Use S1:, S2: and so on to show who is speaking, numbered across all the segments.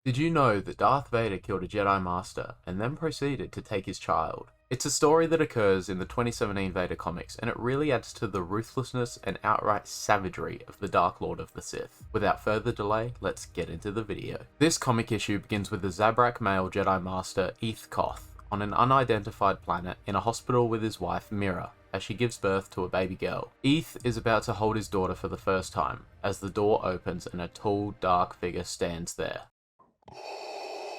S1: Did you know that Darth Vader killed a Jedi Master and then proceeded to take his child? It's a story that occurs in the 2017 Vader comics, and it really adds to the ruthlessness and outright savagery of the Dark Lord of the Sith. Without further delay, let's get into the video. This comic issue begins with the Zabrak male Jedi Master Eeth Koth on an unidentified planet in a hospital with his wife Mira, as she gives birth to a baby girl. Eeth is about to hold his daughter for the first time, as the door opens and a tall, dark figure stands there.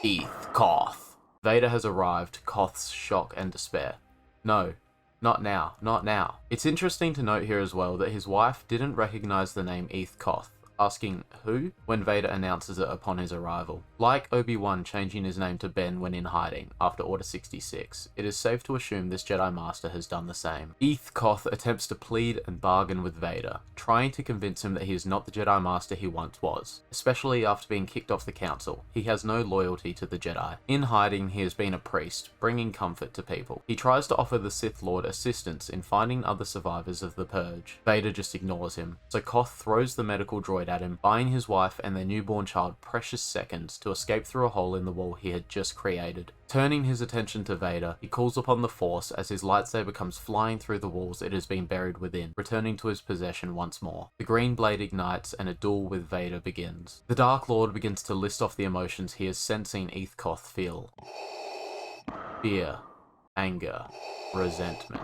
S1: Eeth Koth. Vader has arrived, Koth's shock and despair. No, not now, not now. It's interesting to note here as well that his wife didn't recognize the name Eeth Koth, asking who when Vader announces it upon his arrival. Like Obi-Wan changing his name to Ben when in hiding after Order 66, it is safe to assume this Jedi Master has done the same. Eeth Koth attempts to plead and bargain with Vader, trying to convince him that he is not the Jedi Master he once was, especially after being kicked off the Council. He has no loyalty to the Jedi. In hiding, he has been a priest, bringing comfort to people. He tries to offer the Sith Lord assistance in finding other survivors of the Purge. Vader just ignores him, so Koth throws the medical droid at him, buying his wife and their newborn child precious seconds to escape through a hole in the wall he had just created. Turning his attention to Vader, he calls upon the Force as his lightsaber comes flying through the walls it has been buried within, returning to his possession once more. The green blade ignites and a duel with Vader begins. The Dark Lord begins to list off the emotions he has sensing Eeth Koth feel. Fear, anger, resentment.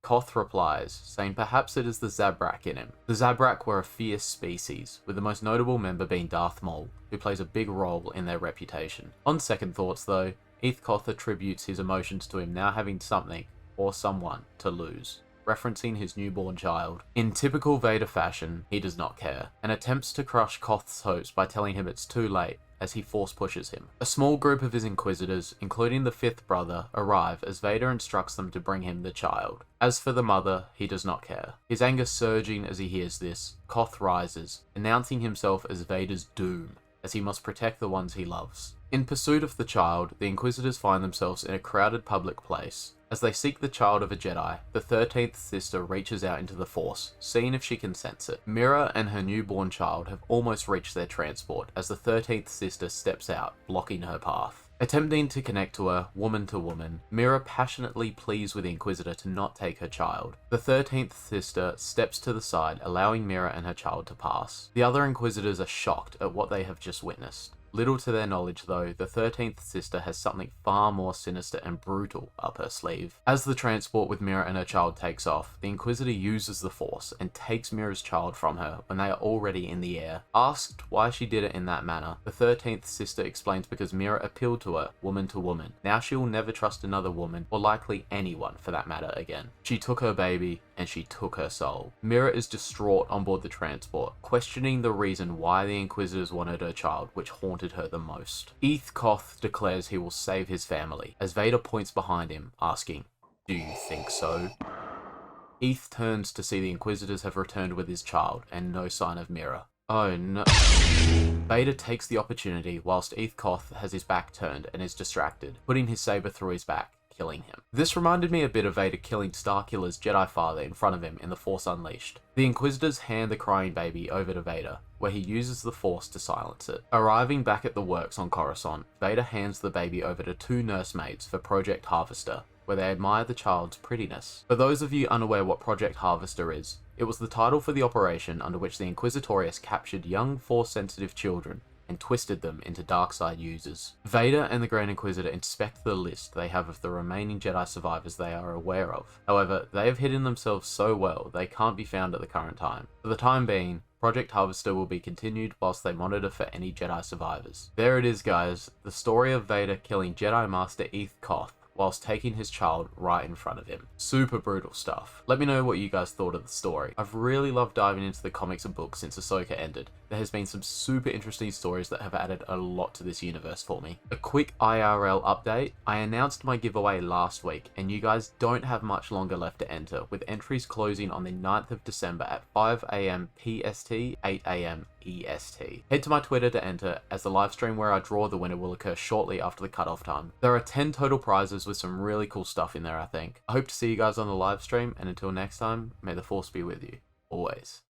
S1: Koth replies, saying perhaps it is the Zabrak in him. The Zabrak were a fierce species, with the most notable member being Darth Maul, who plays a big role in their reputation. On second thoughts though, Eeth Koth attributes his emotions to him now having something, or someone, to lose, referencing his newborn child. In typical Vader fashion, he does not care, and attempts to crush Koth's hopes by telling him it's too late, as he force pushes him. A small group of his Inquisitors, including the fifth brother, arrive as Vader instructs them to bring him the child. As for the mother, he does not care. His anger surging as he hears this, Koth rises, announcing himself as Vader's doom, as he must protect the ones he loves. In pursuit of the child, the Inquisitors find themselves in a crowded public place. As they seek the child of a Jedi, the 13th sister reaches out into the Force, seeing if she can sense it. Mira and her newborn child have almost reached their transport as the 13th sister steps out, blocking her path. Attempting to connect to her, woman to woman, Mira passionately pleads with the Inquisitor to not take her child. The 13th sister steps to the side, allowing Mira and her child to pass. The other Inquisitors are shocked at what they have just witnessed. Little to their knowledge though, the 13th sister has something far more sinister and brutal up her sleeve. As the transport with Mira and her child takes off, the Inquisitor uses the Force and takes Mira's child from her when they are already in the air. Asked why she did it in that manner, the 13th sister explains because Mira appealed to her, woman to woman. Now she will never trust another woman, or likely anyone for that matter again. She took her baby, and she took her soul. Mira is distraught on board the transport, questioning the reason why the Inquisitors wanted her child, which haunted her the most. Eeth Koth declares he will save his family, as Vader points behind him, asking, "Do you think so?" Eeth turns to see the Inquisitors have returned with his child, and no sign of Mira. Oh no. Vader takes the opportunity whilst Eeth Koth has his back turned and is distracted, putting his saber through his back, killing him. This reminded me a bit of Vader killing Starkiller's Jedi father in front of him in The Force Unleashed. The Inquisitors hand the crying baby over to Vader, where he uses the Force to silence it. Arriving back at the works on Coruscant, Vader hands the baby over to two nursemaids for Project Harvester, where they admire the child's prettiness. For those of you unaware what Project Harvester is, it was the title for the operation under which the Inquisitorius captured young Force-sensitive children and twisted them into dark side users. Vader and the Grand Inquisitor inspect the list they have of the remaining Jedi survivors they are aware of. However, they have hidden themselves so well they can't be found at the current time. For the time being, Project Harvester will be continued whilst they monitor for any Jedi survivors. There it is guys, the story of Vader killing Jedi Master Eeth Koth whilst taking his child right in front of him. Super brutal stuff. Let me know what you guys thought of the story. I've really loved diving into the comics and books since Ahsoka ended. There has been some super interesting stories that have added a lot to this universe for me. A quick IRL update, I announced my giveaway last week and you guys don't have much longer left to enter, with entries closing on the 9th of December at 5 AM PST, 8 AM EST. Head to my Twitter to enter, as the live stream where I draw the winner will occur shortly after the cutoff time. There are 10 total prizes with some really cool stuff in there I think. I hope to see you guys on the live stream, and until next time, may the Force be with you, always.